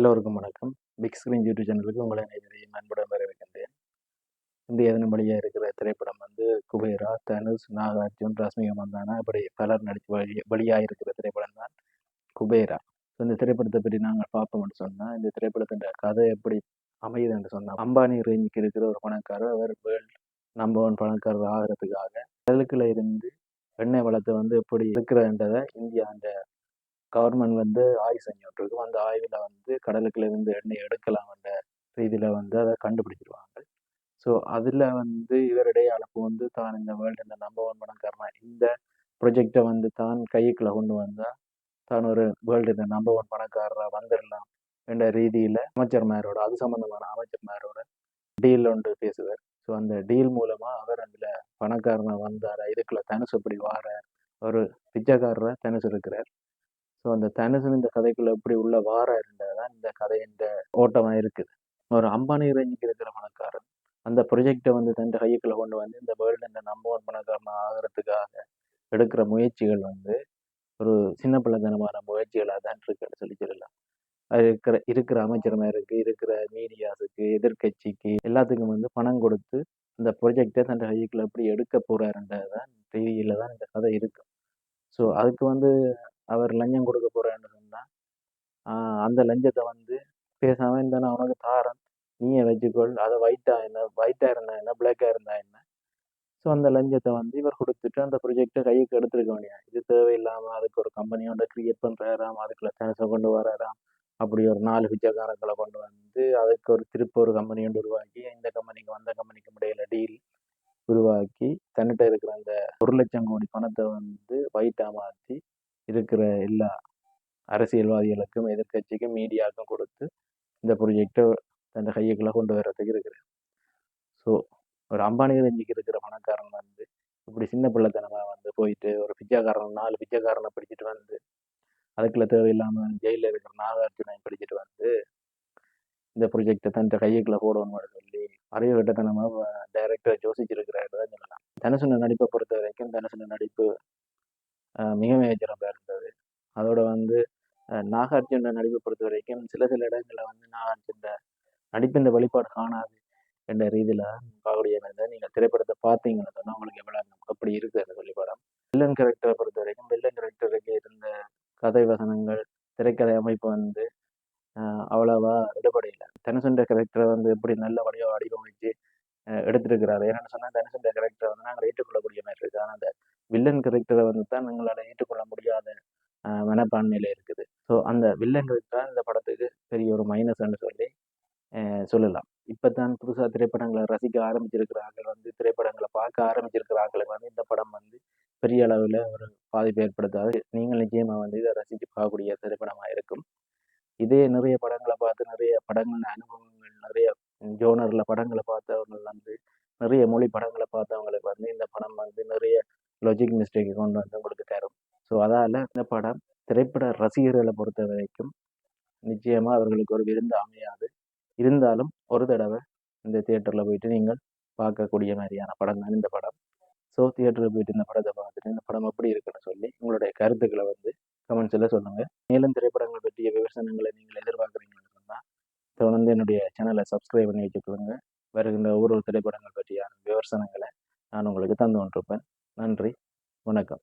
எல்லோருக்கும் வணக்கம். Big screen YouTube சேனலுக்கு உங்களை அனைவரையும் அன்புடன் வரவேற்கின்றேன். இந்திய தினமணியாக இருக்கிற திரைப்படம் குபேரா, தனுஷ், நாகார்ஜுன், ரஷ்மிகா மந்தானா இப்படி பலர் நடித்து வெளியாக இருக்கிற திரைப்படம் தான் குபேரா. இந்த திரைப்படத்தை பற்றி நாங்கள் பார்ப்போம்னு சொன்னால், இந்த திரைப்படத்தின் கதை எப்படி அமையுது என்று சொன்னால், அம்பானி ரேஞ்சுக்கு இருக்கிற ஒரு பணக்காரர், அவர் வேர்ல்டு நம்பர் 1 பணக்காரர் ஆகிறதுக்காக கடலுக்குள்ள இருந்து எண்ணெய் வளத்தை எப்படி இருக்கிறன்றதை இந்தியா அந்த கவர்மெண்ட் ஆய்வு செஞ்சுட்ருக்கும். அந்த ஆய்வில் கடலுக்குள்ள இருந்து எண்ணெய் எடுக்கலாம்ன்ற ரீதியில் அதை கண்டுபிடிச்சிருவாங்க. ஸோ அதில் இவருடைய அளப்பு தான் இந்த வேர்ல்டு இந்த நம்பர் 1 பணக்காரனா இந்த ப்ரொஜெக்டை தான் கைக்குள்ளே கொண்டு வந்தால் தான் ஒரு வேர்ல்டு இந்த நம்பர் 1 பணக்காரராக வந்துடலாம் என்ற ரீதியில் அமைச்சர்மாரோட அது சம்மந்தமான அமைச்சர்மாரோட டீல் ஒன்று பேசுவார். ஸோ அந்த டீல் மூலமாக அவர் அதில் பணக்காரனாக வந்தார். இதுக்குள்ள தனுஷ் எப்படி வாரார், ஒரு பிச்சைக்காரராக தனுஷ் இருக்கிறார். ஸோ அந்த தனுஷன் இந்த கதைக்குள்ள எப்படி உள்ள வாராருன்றதான் இந்த கதையின் ஓட்டமாக இருக்குது. ஒரு அம்பானி ரேஞ்சுக்கு இருக்கிற பணக்காரன் அந்த ப்ரொஜெக்டை தன் கைக்குள்ள கொண்டு வந்து இந்த வேர்ல்டு இந்த நம்பர் 1 பணக்காரன் ஆகிறதுக்காக எடுக்கிற முயற்சிகள் ஒரு சின்ன பிள்ளைத்தனமான முயற்சிகளாக தான் இருக்குன்னு சொல்லலாம். அது இருக்கிற அமைச்சர்மாருக்கு, இருக்கிற மீடியாஸுக்கு, எதிர்கட்சிக்கு எல்லாத்துக்கும் பணம் கொடுத்து இந்த ப்ரொஜெக்டை தன் கைக்குள்ள எப்படி எடுக்க போறாருன்றதான் ரீதியில தான் இந்த கதை இருக்கு. ஸோ அதுக்கு அவர் லஞ்சம் கொடுக்க போறேன்னு சொன்னா அந்த லஞ்சத்தை பேசாம இந்த நான் உனக்கு தாரேன், நீயே வச்சுக்கொள், அதை ஒயிட்டா இருந்தா என்ன, பிளாக்கா இருந்தா என்ன. ஸோ அந்த லஞ்சத்தை இவர் கொடுத்துட்டு அந்த ப்ரொஜெக்டை கைக்கு எடுத்துருக்க வேண்டியது. இது தேவையில்லாம அதுக்கு ஒரு கம்பெனியோட கிரியேட் பண்றாராம், அதுக்குள்ள தனுசை கொண்டு வராராம். அப்படி ஒரு 4 பிச்சைக்காரங்களை கொண்டு அதுக்கு திருப்ப ஒரு கம்பெனி ஒன்று உருவாக்கி இந்த கம்பெனிக்கு அந்த கம்பெனிக்கு இடையில டீல் உருவாக்கி தன்னிட்ட இருக்கிற அந்த 1 லட்சம் கோடி பணத்தை ஒயிட்டா மாற்றி இருக்கிற எல்லா அரசியல்வாதிகளுக்கும், எதிர்கட்சிக்கும், மீடியாவுக்கும் கொடுத்து இந்த ப்ரொஜெக்டை தன் கைக்குள்ள கொண்டு வர்றதுக்கு இருக்குது. ஸோ ஒரு அம்பானி ரேஞ்சுக்கு இருக்கிற பணக்காரன் இப்படி சின்ன பிள்ளைத்தனமா போயிட்டு ஒரு பிச்சைக்காரன் 4 பிச்சைக்காரனை பிடிச்சிட்டு அதுக்குள்ள தேவையில்லாம ஜெயிலில் இருக்கிற நாகார்ஜுனை பிடிச்சிட்டு இந்த ப்ரொஜெக்டை தன் கைக்குள்ள போடணும்னு சொல்லி அறிவு கட்டத்தனமா டைரக்டரை யோசிச்சிருக்கிறாரு தான் சொல்லலாம். தனுஷன நடிப்பை பொறுத்த வரைக்கும் தனுஷன நடிப்பு மிக மிகச்சிறப்பாக இருந்தது. அதோட நாகார்ஜுன நடிப்பை பொறுத்த வரைக்கும் சில இடங்களில் நாகார்ஜுன நடிப்பின் வெளிப்பாடு காணாது என்ற ரீதியில் பார்க்கக்கூடிய நீங்கள் திரைப்படத்தை பார்த்தீங்கன்னு சொன்னால் உங்களுக்கு எவ்வளோ அப்படி இருக்குது அந்த வெளிப்பாடம். வில்லன் கேரக்டரை பொறுத்த வரைக்கும் வில்லன் கேரக்டருக்கு இருந்த கதை வசனங்கள், திரைக்கதை அமைப்பு அவ்வளவா எடுபடையில. தனுஷுன்ற கேரக்டரை எப்படி நல்ல வடிவமைச்சு எடுத்திருக்கிறாரு. என்னென்னு சொன்னால் தனுஷுன்ற கேரக்டரை நாங்கள் ஏற்றுக்கொள்ளக்கூடிய மாதிரி இருக்குது. ஆனால் அந்த வில்லன் கேரக்டரை தான் எங்களால் ஏற்றுக்கொள்ள முடியாத மனப்பான்மையில இருக்குது. ஸோ அந்த வில்லன் தான் இந்த படத்துக்கு பெரிய ஒரு மைனஸ்ன்னு சொல்லி சொல்லலாம். இப்போதான் புதுசாக திரைப்படங்களை ரசிக்க ஆரம்பிச்சிருக்கிறார்கள், திரைப்படங்களை பார்க்க ஆரம்பிச்சிருக்கிறார்களுக்கு இந்த படம் பெரிய அளவில் ஒரு பாதிப்பு ஏற்படுத்தாது. நீங்கள் நிச்சயமாக இதை ரசித்து பார்க்கக்கூடிய திரைப்படமாக இருக்கும். இதே நிறைய படங்களை பார்த்து நிறைய படங்கள் அனுபவங்கள், நிறைய ஜோனரில் படங்களை பார்த்தவர்கள் நிறைய மொழி படங்களை பார்த்தவங்களுக்கு இந்த படம் நிறைய லாஜிக் மிஸ்டேக்கை கொண்டு உங்களுக்கு தரும். ஸோ அதால் இந்த படம் திரைப்பட ரசிகர்களை பொறுத்த வரைக்கும் நிச்சயமாக அவர்களுக்கு ஒரு விருந்து அமையாது. இருந்தாலும் ஒரு தடவை இந்த தியேட்டரில் போயிட்டு நீங்கள் பார்க்கக்கூடிய மாதிரியான படம் தான் இந்த படம். ஸோ தியேட்டரில் போயிட்டு இந்த படத்தை பார்த்துட்டு இந்த படம் எப்படி இருக்குன்னு சொல்லி உங்களுடைய கருத்துக்களை கமெண்ட்ஸில் சொல்லுங்கள். மேலும் திரைப்படங்களை பற்றிய விமர்சனங்களை நீங்கள் எதிர்பார்க்குறீங்கன்னு சொன்னால் தொடர்ந்து என்னுடைய சேனலை சப்ஸ்கிரைப் பண்ணி வச்சுக்கொள்ளுங்க. வருகின்ற ஒவ்வொரு திரைப்படங்கள் பற்றியான விமர்சனங்களை நான் உங்களுக்கு தந்து கொண்டிருப்பேன். நன்றி, வணக்கம்.